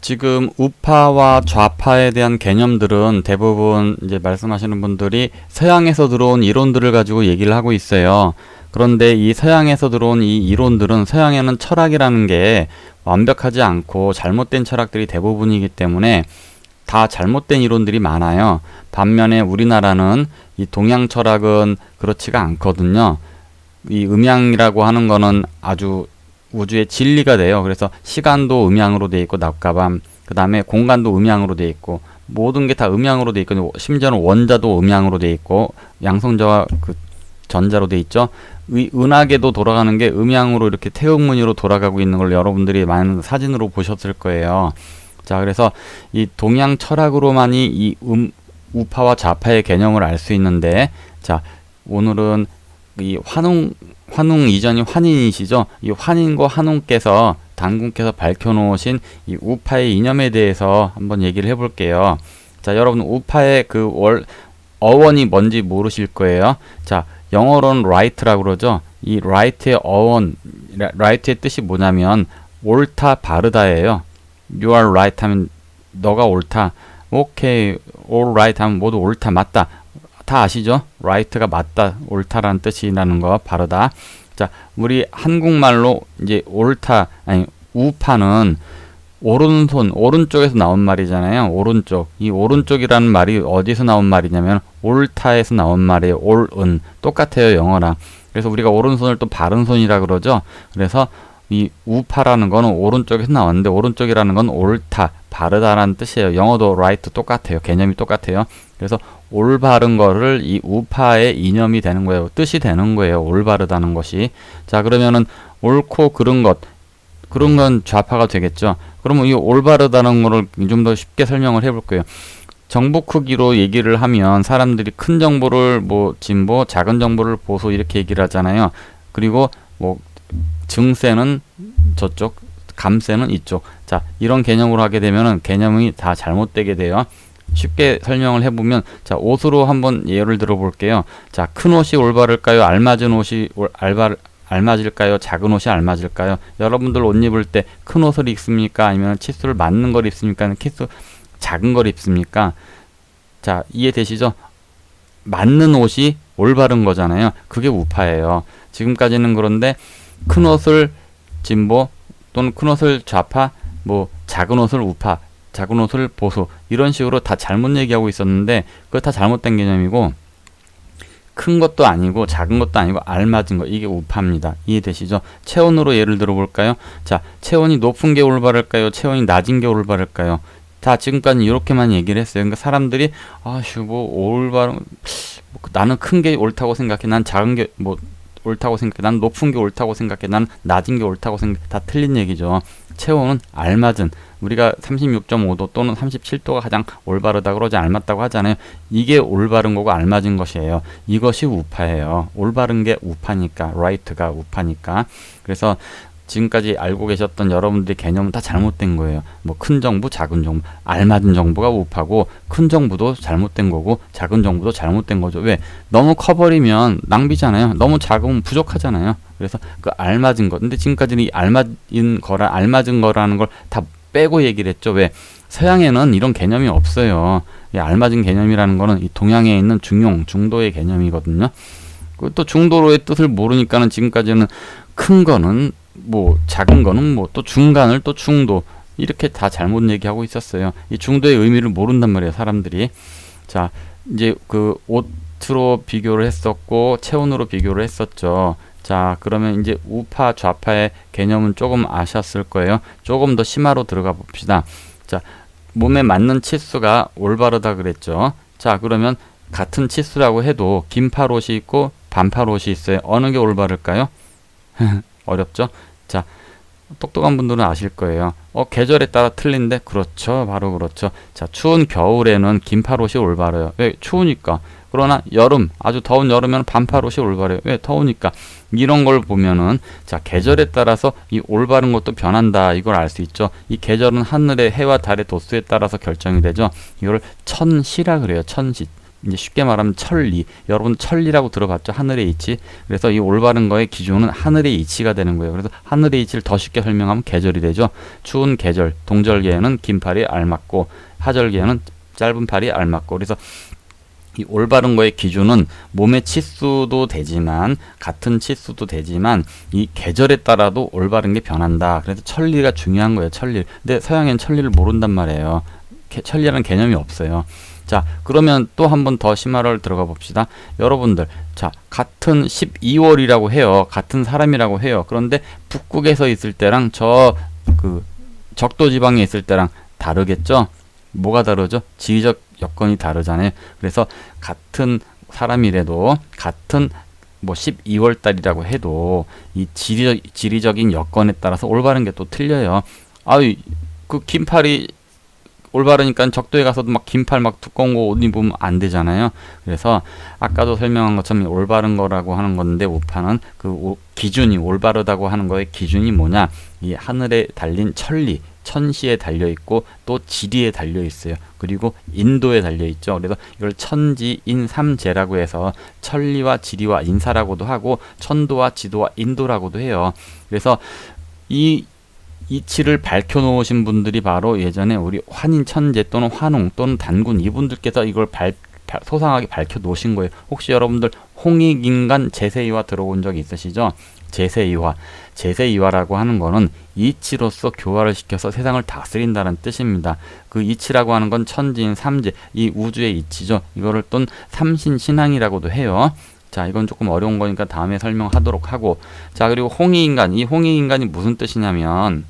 지금 우파와 좌파에 대한 개념들은 대부분 이제 말씀하시는 분들이 서양에서 들어온 이론들을 가지고 얘기를 하고 있어요. 그런데 이 서양에서 들어온 이 이론들은 서양에는 철학이라는 게 완벽하지 않고 잘못된 철학들이 대부분이기 때문에 다 잘못된 이론들이 많아요. 반면에 우리나라는 이 동양 철학은 그렇지가 않거든요. 이 음양이라고 하는 거는 아주 우주의 진리가 돼요. 그래서 시간도 음양으로 돼 있고 낮과 밤, 그 다음에 공간도 음양으로 돼 있고 모든 게 다 음양으로 돼 있고 심지어는 원자도 음양으로 돼 있고 양성자와 그 전자로 돼 있죠. 이 은하계도 돌아가는 게 음양으로 이렇게 태극무늬로 돌아가고 있는 걸 여러분들이 많은 사진으로 보셨을 거예요. 자, 그래서 이 동양 철학으로만이 이 우파와 좌파의 개념을 알 수 있는데, 자, 오늘은 이 환웅 이전이 환인이시죠. 이 환인과 환웅께서 당군께서 밝혀놓으신 이 우파의 이념에 대해서 한번 얘기를 해볼게요. 자, 여러분 우파의 그 어원이 뭔지 모르실 거예요. 자, 영어로는 right라고 그러죠. 이 right의 어원, right의 뜻이 뭐냐면 옳다, 바르다예요. You are right 하면 너가 옳다. 오케이, all right 하면 모두 옳다, 맞다. 다 아시죠? right가 맞다, 옳다라는 뜻이라는 거, 바르다. 자, 우리 한국말로 이제 옳다, 아니 우파는 오른손, 오른쪽에서 나온 말이잖아요. 오른쪽. 이 오른쪽이라는 말이 어디서 나온 말이냐면 옳다에서 나온 말이에요. 옳은. 똑같아요, 영어랑. 그래서 우리가 오른손을 또 바른손이라 그러죠. 그래서 이 우파라는 거는 오른쪽에서 나왔는데 오른쪽이라는 건 옳다, 바르다라는 뜻이에요. 영어도 right 똑같아요. 개념이 똑같아요. 그래서 올바른 거를 이 우파의 이념이 되는 거예요. 뜻이 되는 거예요. 올바르다는 것이. 자, 그러면은 옳고 그른 것, 그런 건 좌파가 되겠죠. 그러면 이 올바르다는 거를 좀 더 쉽게 설명을 해볼 거예요. 정보 크기로 얘기를 하면 사람들이 큰 정보를 뭐 진보, 작은 정보를 보수 이렇게 얘기를 하잖아요. 그리고 뭐 증세는 저쪽, 감세는 이쪽. 자, 이런 개념으로 하게 되면은 개념이 다 잘못되게 돼요. 쉽게 설명을 해보면, 자, 옷으로 한번 예를 들어 볼게요. 자, 큰 옷이 올바를까요? 알맞은 옷이 알맞을까요? 작은 옷이 알맞을까요? 여러분들 옷 입을 때 큰 옷을 입습니까? 아니면 치수를 맞는 걸 입습니까? 치수 작은 걸 입습니까? 자, 이해되시죠? 맞는 옷이 올바른 거잖아요. 그게 우파예요. 지금까지는 그런데 큰 옷을 진보 또는 큰 옷을 좌파, 뭐 작은 옷을 우파, 작은 옷을 보수 이런 식으로 다 잘못 얘기하고 있었는데 그거 다 잘못된 개념이고 큰 것도 아니고 작은 것도 아니고 알맞은 거 이게 우파입니다. 이해되시죠? 체온으로 예를 들어 볼까요? 자, 체온이 높은 게 올바를까요? 체온이 낮은 게 올바를까요? 자, 지금까지 이렇게만 얘기를 했어요. 그러니까 사람들이 나는 큰 게 옳다고 생각해. 난 작은 게 옳다고 생각해. 난 높은 게 옳다고 생각해. 난 낮은 게 옳다고 생각해. 다 틀린 얘기죠. 체온은 알맞은, 우리가 36.5도 또는 37도가 가장 올바르다 그러지 알맞다고 하잖아요. 이게 올바른 거고 알맞은 것이에요. 이것이 우파예요. 올바른 게 우파니까, right가 우파니까. 그래서 지금까지 알고 계셨던 여러분들의 개념은 다 잘못된 거예요. 뭐 큰 정부, 작은 정부, 알맞은 정부가 우파고 큰 정부도 잘못된 거고 작은 정부도 잘못된 거죠. 왜? 너무 커버리면 낭비잖아요. 너무 작으면 부족하잖아요. 그래서 그 알맞은 거. 근데 지금까지는 이 알맞은 거라는 걸 다 빼고 얘기를 했죠. 왜? 서양에는 이런 개념이 없어요. 이 알맞은 개념이라는 거는 이 동양에 있는 중도의 개념이거든요. 또 중도로의 뜻을 모르니까는 지금까지는 큰 거는 뭐 작은 거는 뭐 또 중간을 또 중도 이렇게 다 잘못 얘기하고 있었어요. 이 중도의 의미를 모른단 말이에요, 사람들이. 자, 이제 그 옷으로 비교를 했었고 체온으로 비교를 했었죠. 자, 그러면 이제 우파 좌파의 개념은 조금 아셨을 거예요. 조금 더 심화로 들어가 봅시다. 자, 몸에 맞는 치수가 올바르다 그랬죠. 자, 그러면 같은 치수라고 해도 긴팔 옷이 있고 반팔 옷이 있어요. 어느 게 올바를까요? 어렵죠? 자, 똑똑한 분들은 아실 거예요. 계절에 따라 틀린데? 그렇죠. 바로 그렇죠. 자, 추운 겨울에는 긴팔 옷이 올바르요. 왜? 추우니까. 그러나 여름, 아주 더운 여름에는 반팔 옷이 올바르요. 왜? 더우니까. 이런 걸 보면은, 자, 계절에 따라서 이 올바른 것도 변한다. 이걸 알 수 있죠. 이 계절은 하늘의 해와 달의 도수에 따라서 결정이 되죠. 이걸 천시라 그래요. 천시. 이제 쉽게 말하면 천리. 여러분 천리라고 들어봤죠? 하늘의 이치. 그래서 이 올바른 거의 기준은 하늘의 이치가 되는 거예요. 그래서 하늘의 이치를 더 쉽게 설명하면 계절이 되죠. 추운 계절, 동절기에는 긴 팔이 알맞고 하절기에는 짧은 팔이 알맞고. 그래서 이 올바른 거의 기준은 몸의 치수도 되지만 같은 치수도 되지만 이 계절에 따라도 올바른 게 변한다. 그래서 천리가 중요한 거예요. 천리. 근데 서양엔 천리를 모른단 말이에요. 천리라는 개념이 없어요. 자, 그러면 또 한 번 더 심화를 들어가 봅시다. 여러분들, 자, 같은 12월이라고 해요. 같은 사람이라고 해요. 그런데 북극에서 있을 때랑 적도 지방에 있을 때랑 다르겠죠? 뭐가 다르죠? 지리적 여건이 다르잖아요. 그래서 같은 사람이라도 같은 뭐 12월 달이라고 해도 이 지리적인 여건에 따라서 올바른 게 또 틀려요. 아유, 그 긴팔이 올바르니까 적도에 가서도 막 긴팔 막 두꺼운 거 옷 입으면 안 되잖아요. 그래서 아까도 설명한 것처럼 올바른 거라고 하는 건데 우파는 그 기준이 올바르다고 하는 거의 기준이 뭐냐? 이 하늘에 달린 천리, 천시에 달려 있고 또 지리에 달려 있어요. 그리고 인도에 달려 있죠. 그래서 이걸 천지인삼재라고 해서 천리와 지리와 인사라고도 하고 천도와 지도와 인도라고도 해요. 그래서 이 이치를 밝혀 놓으신 분들이 바로 예전에 우리 환인천재 또는 환웅 또는 단군 이분들께서 이걸 소상하게 밝혀 놓으신 거예요. 혹시 여러분들 홍익인간 제세이화 들어본 적 있으시죠? 제세이화라고 하는 거는 이치로서 교화를 시켜서 세상을 다스린다는 뜻입니다. 그 이치라고 하는 건 천지인 삼재, 이 우주의 이치죠. 이거를 또 삼신신앙이라고도 해요. 자, 이건 조금 어려운 거니까 다음에 설명하도록 하고, 자, 그리고 홍익인간, 이 홍익인간이 무슨 뜻이냐면